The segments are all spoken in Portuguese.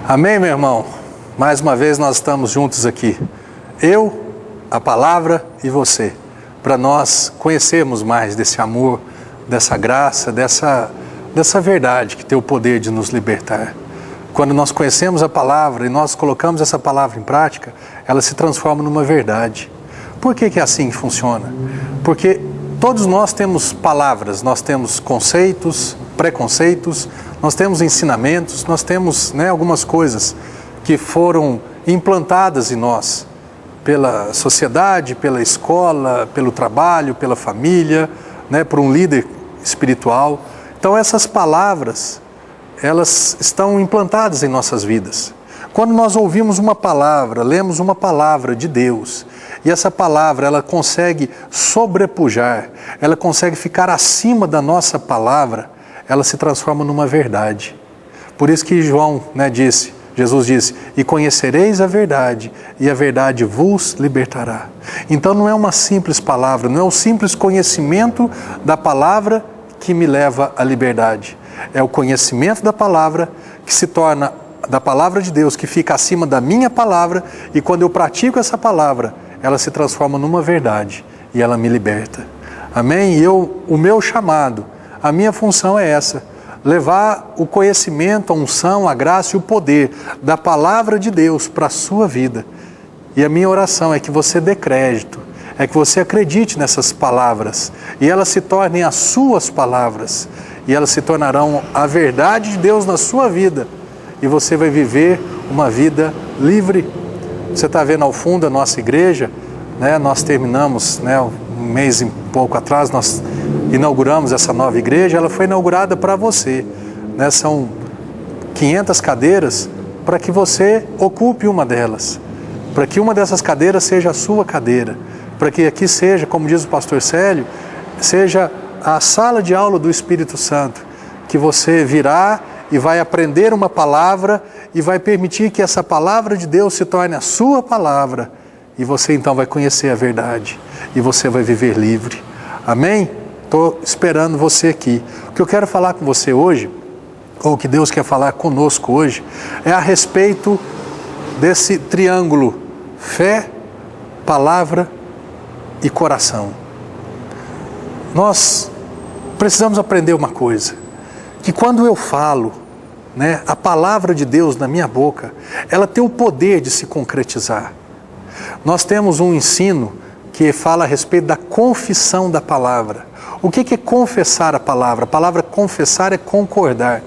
Amém, meu irmão? Mais uma vez nós estamos juntos aqui. Eu, a palavra e você. Para nós conhecermos mais desse amor, dessa graça, dessa verdade que tem o poder de nos libertar. Quando nós conhecemos a palavra e nós colocamos essa palavra em prática, ela se transforma numa verdade. Por que é assim que funciona? Porque todos nós temos palavras, nós temos conceitos, preconceitos, nós temos ensinamentos, nós temos algumas coisas que foram implantadas em nós pela sociedade, pela escola, pelo trabalho, pela família, por um líder espiritual. Então essas palavras, elas estão implantadas em nossas vidas. Quando nós ouvimos uma palavra, lemos uma palavra de Deus, e essa palavra ela consegue sobrepujar, ela consegue ficar acima da nossa palavra, ela se transforma numa verdade. Por isso que Jesus disse, e conhecereis a verdade, e a verdade vos libertará. Então não é uma simples palavra, não é o simples conhecimento da palavra que me leva à liberdade. É o conhecimento da palavra que se torna, da palavra de Deus, que fica acima da minha palavra, e quando eu pratico essa palavra, ela se transforma numa verdade, e ela me liberta. Amém? E o meu chamado, a minha função é essa, levar o conhecimento, a unção, a graça e o poder da palavra de Deus para a sua vida. E a minha oração é que você dê crédito, é que você acredite nessas palavras, e elas se tornem as suas palavras, e elas se tornarão a verdade de Deus na sua vida, e você vai viver uma vida livre. Você está vendo ao fundo a nossa igreja, nós terminamos, um mês e pouco atrás, nós inauguramos essa nova igreja. Ela foi inaugurada para você, são 500 cadeiras para que você ocupe uma delas, para que uma dessas cadeiras seja a sua cadeira, para que aqui seja, como diz o pastor Célio, seja a sala de aula do Espírito Santo, que você virá e vai aprender uma palavra e vai permitir que essa palavra de Deus se torne a sua palavra, e você então vai conhecer a verdade e você vai viver livre. Amém? Estou esperando você aqui. O que eu quero falar com você hoje, ou o que Deus quer falar conosco hoje, é a respeito desse triângulo: fé, palavra e coração. Nós precisamos aprender uma coisa, que quando eu falo, a palavra de Deus na minha boca, ela tem o poder de se concretizar. Nós temos um ensino que fala a respeito da confissão da palavra. O que é confessar a palavra? A palavra confessar é concordar.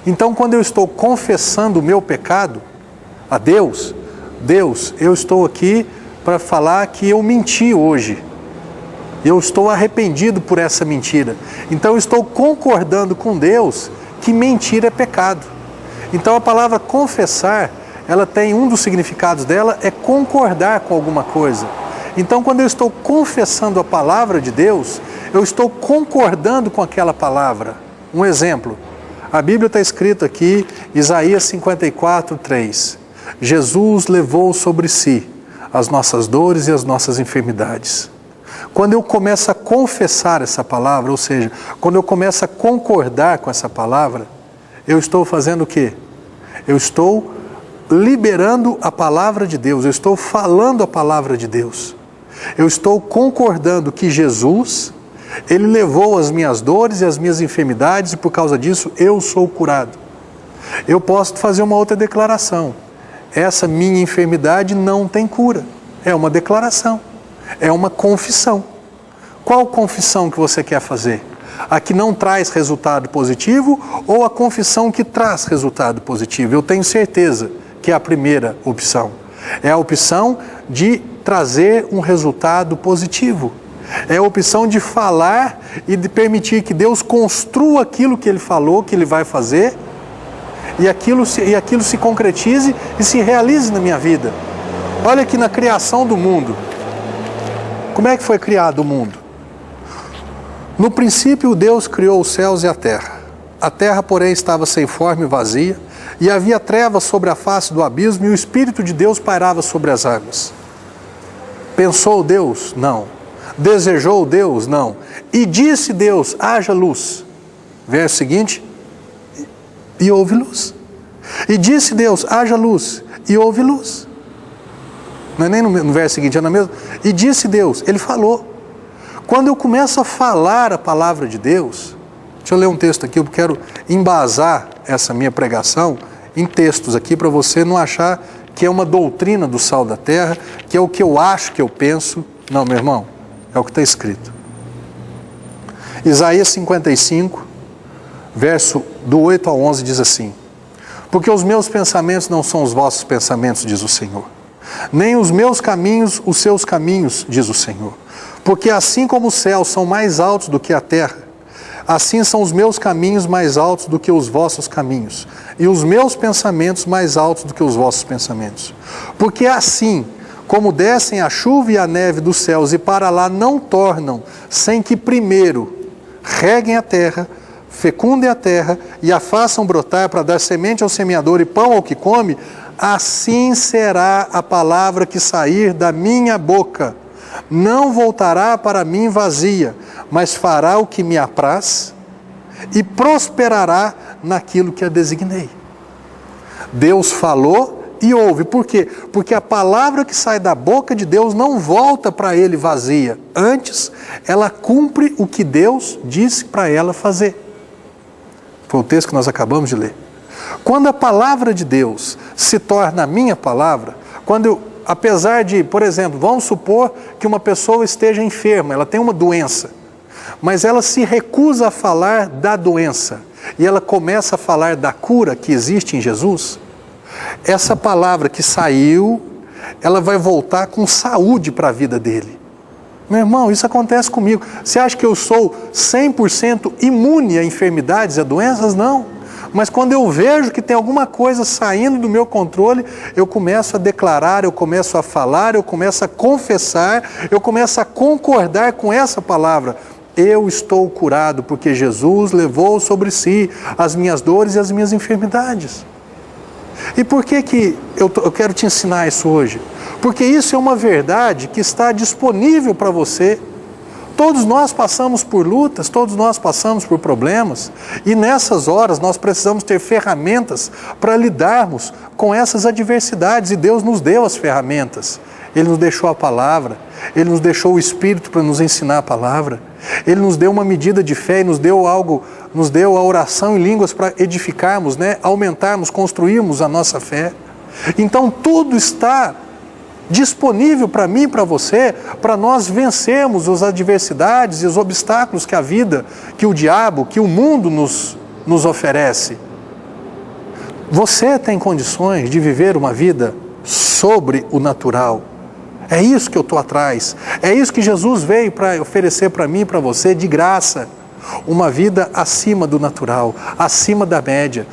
Então, quando eu estou confessando o meu pecado a Deus, eu estou aqui para falar que eu menti hoje. Eu estou arrependido por essa mentira. Então, eu estou concordando com Deus que mentira é pecado. Então, a palavra confessar, ela tem um dos significados dela, é concordar com alguma coisa. Então, quando eu estou confessando a palavra de Deus, eu estou concordando com aquela palavra. Um exemplo, a Bíblia está escrito aqui, Isaías 54:3. Jesus levou sobre si as nossas dores e as nossas enfermidades. Quando eu começo a confessar essa palavra, ou seja, quando eu começo a concordar com essa palavra, eu estou fazendo o quê? Eu estou liberando a palavra de Deus, eu estou falando a palavra de Deus. Eu estou concordando que Jesus, Ele levou as minhas dores e as minhas enfermidades, e por causa disso eu sou curado. Eu posso fazer uma outra declaração: essa minha enfermidade não tem cura. É uma declaração, é uma confissão. Qual confissão que você quer fazer? A que não traz resultado positivo ou a confissão que traz resultado positivo? Eu tenho certeza que é a primeira opção. É a opção de trazer um resultado positivo. É a opção de falar e de permitir que Deus construa aquilo que Ele falou que Ele vai fazer, e aquilo se concretize e se realize na minha vida. Olha aqui na criação do mundo. Como é que foi criado o mundo? No princípio, Deus criou os céus e a terra. A terra, porém, estava sem forma e vazia, e havia trevas sobre a face do abismo, e o Espírito de Deus pairava sobre as águas. Pensou Deus? Não. Desejou Deus? Não. E disse Deus: haja luz. Verso seguinte: e houve luz. E disse Deus, haja luz, e houve luz. Não é nem no verso seguinte, é na mesma. E disse Deus, ele falou. Quando eu começo a falar a palavra de Deus, deixa eu ler um texto aqui, eu quero embasar essa minha pregação em textos aqui, para você não achar que é uma doutrina do sal da terra, que é o que eu acho, que eu penso. Não, meu irmão, é o que está escrito. Isaías 55, verso do 8 ao 11 diz assim: porque os meus pensamentos não são os vossos pensamentos, diz o Senhor, nem os meus caminhos os seus caminhos, diz o Senhor. Porque assim como os céus são mais altos do que a terra, assim são os meus caminhos mais altos do que os vossos caminhos, e os meus pensamentos mais altos do que os vossos pensamentos. Porque assim como descem a chuva e a neve dos céus e para lá não tornam, sem que primeiro reguem a terra, fecundem a terra e a façam brotar para dar semente ao semeador e pão ao que come, assim será a palavra que sair da minha boca. Não voltará para mim vazia, mas fará o que me apraz e prosperará naquilo que a designei. Deus falou e ouve. Por quê? Porque a palavra que sai da boca de Deus não volta para ele vazia. Antes, ela cumpre o que Deus disse para ela fazer. Foi o texto que nós acabamos de ler. Quando a palavra de Deus se torna a minha palavra, apesar de, por exemplo, vamos supor que uma pessoa esteja enferma, ela tem uma doença, mas ela se recusa a falar da doença e ela começa a falar da cura que existe em Jesus, essa palavra que saiu, ela vai voltar com saúde para a vida dele. Meu irmão, isso acontece comigo. Você acha que eu sou 100% imune a enfermidades e a doenças? Não. Mas quando eu vejo que tem alguma coisa saindo do meu controle, eu começo a declarar, eu começo a falar, eu começo a confessar, eu começo a concordar com essa palavra. Eu estou curado porque Jesus levou sobre si as minhas dores e as minhas enfermidades. E por que eu quero te ensinar isso hoje? Porque isso é uma verdade que está disponível para você. Todos nós passamos por lutas, todos nós passamos por problemas, e nessas horas nós precisamos ter ferramentas para lidarmos com essas adversidades, e Deus nos deu as ferramentas. Ele nos deixou a palavra, Ele nos deixou o Espírito para nos ensinar a palavra, Ele nos deu uma medida de fé e nos deu a oração em línguas para edificarmos, aumentarmos, construirmos a nossa fé. Então tudo está disponível para mim e para você, para nós vencermos as adversidades e os obstáculos que a vida, que o diabo, que o mundo nos oferece. Você tem condições de viver uma vida sobre o natural. É isso que eu estou atrás. É isso que Jesus veio para oferecer para mim e para você de graça. Uma vida acima do natural, acima da média.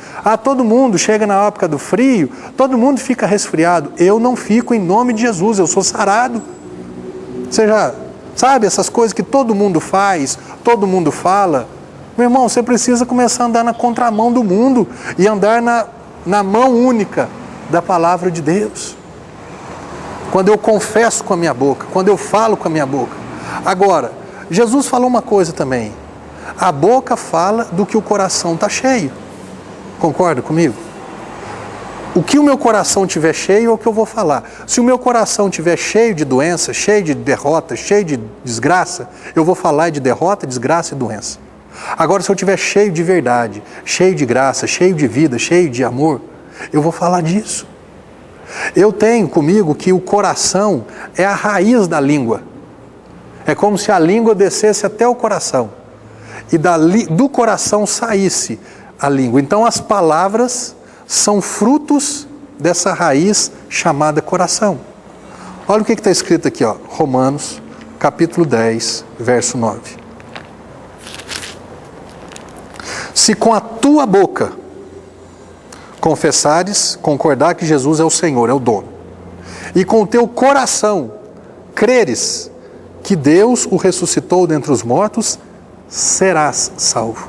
Todo mundo chega na época do frio, todo mundo fica resfriado. Eu não fico, em nome de Jesus, eu sou sarado. Você já sabe essas coisas que todo mundo faz, todo mundo fala? Meu irmão, você precisa começar a andar na contramão do mundo e andar na mão única da palavra de Deus. Quando eu confesso com a minha boca, quando eu falo com a minha boca. Agora, Jesus falou uma coisa também. A boca fala do que o coração está cheio. Concorda comigo? O que o meu coração estiver cheio é o que eu vou falar. Se o meu coração estiver cheio de doença, cheio de derrota, cheio de desgraça, eu vou falar de derrota, desgraça e doença. Agora, se eu estiver cheio de verdade, cheio de graça, cheio de vida, cheio de amor, eu vou falar disso. Eu tenho comigo que o coração é a raiz da língua. É como se a língua descesse até o coração. E do coração saísse a língua. Então as palavras são frutos dessa raiz chamada coração. Olha o que está escrito aqui, Romanos, capítulo 10, verso 9. Se com a tua boca confessares, concordar que Jesus é o Senhor, é o dono, e com o teu coração creres que Deus o ressuscitou dentre os mortos, serás salvo.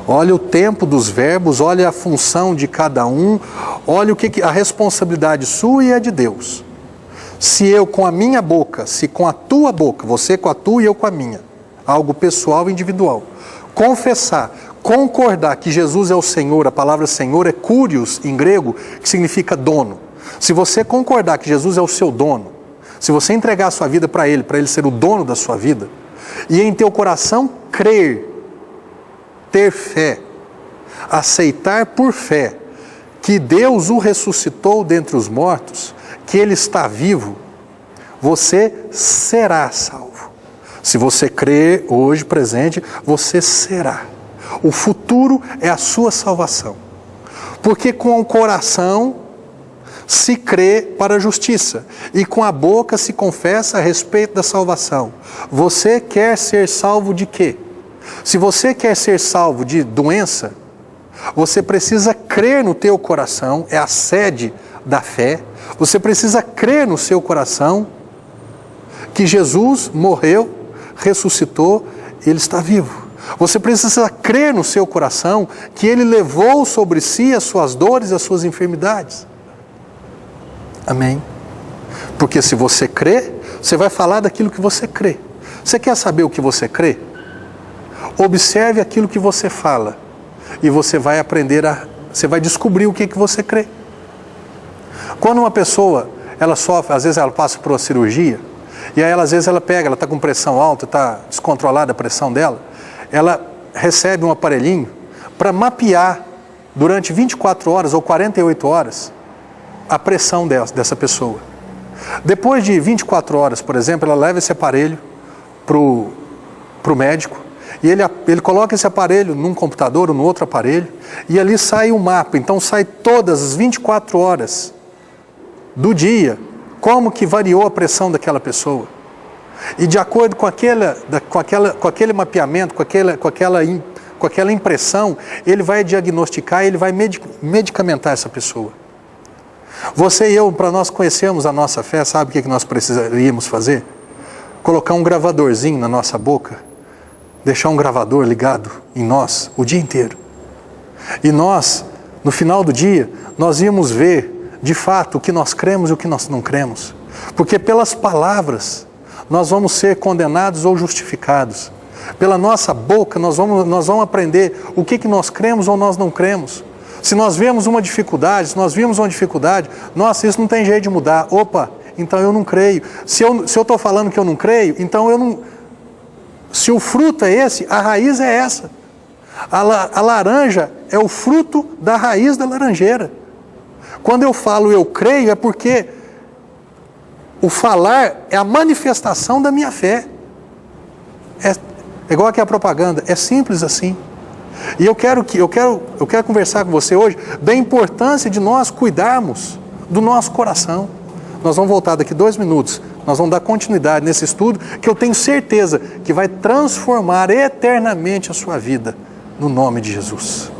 Olha o tempo dos verbos, olha a função de cada um, olha a responsabilidade sua e a de Deus. Se eu com a minha boca, se com a tua boca, você com a tua e eu com a minha, algo pessoal e individual, confessar, concordar que Jesus é o Senhor, a palavra Senhor é kurios em grego, que significa dono. Se você concordar que Jesus é o seu dono, se você entregar a sua vida para Ele ser o dono da sua vida, e em teu coração crer, ter fé, aceitar por fé, que Deus o ressuscitou dentre os mortos, que Ele está vivo, você será salvo. Se você crer hoje, presente, você será. O futuro é a sua salvação. Porque com o coração se crê para a justiça, e com a boca se confessa a respeito da salvação. Você quer ser salvo de quê? Se você quer ser salvo de doença, você precisa crer no teu coração, é a sede da fé. Você precisa crer no seu coração que Jesus morreu, ressuscitou, Ele está vivo. Você precisa crer no seu coração que Ele levou sobre si as suas dores, as suas enfermidades. Amém? Porque se você crê, você vai falar daquilo que você crê. Você quer saber o que você crê? Observe aquilo que você fala e você vai aprender você vai descobrir o que você crê. Quando uma pessoa, ela sofre, às vezes ela passa por uma cirurgia, e aí às vezes ela está com pressão alta, está descontrolada a pressão dela, ela recebe um aparelhinho para mapear durante 24 horas ou 48 horas a pressão dessa pessoa. Depois de 24 horas, por exemplo, ela leva esse aparelho para o médico, e ele coloca esse aparelho num computador ou no outro aparelho, e ali sai um mapa. Então sai todas as 24 horas do dia, como que variou a pressão daquela pessoa. E de acordo com aquele mapeamento, com aquela impressão, ele vai diagnosticar, ele vai medicamentar essa pessoa. Você e eu, para nós conhecermos a nossa fé, sabe o que nós precisaríamos fazer? Colocar um gravadorzinho na nossa boca, deixar um gravador ligado em nós o dia inteiro. E nós, no final do dia, nós íamos ver, de fato, o que nós cremos e o que nós não cremos. Porque pelas palavras, nós vamos ser condenados ou justificados. Pela nossa boca, nós vamos aprender o que nós cremos ou nós não cremos. Se nós vemos uma dificuldade, nossa, isso não tem jeito de mudar. Opa, então eu não creio. Se eu estou falando que eu não creio, então eu não... Se o fruto é esse, a raiz é essa. A laranja é o fruto da raiz da laranjeira. Quando eu falo eu creio, é porque o falar é a manifestação da minha fé. É igual aqui a propaganda, é simples assim. E eu quero conversar com você hoje da importância de nós cuidarmos do nosso coração. Nós vamos voltar daqui 2 minutos. Nós vamos dar continuidade nesse estudo que eu tenho certeza que vai transformar eternamente a sua vida, no nome de Jesus.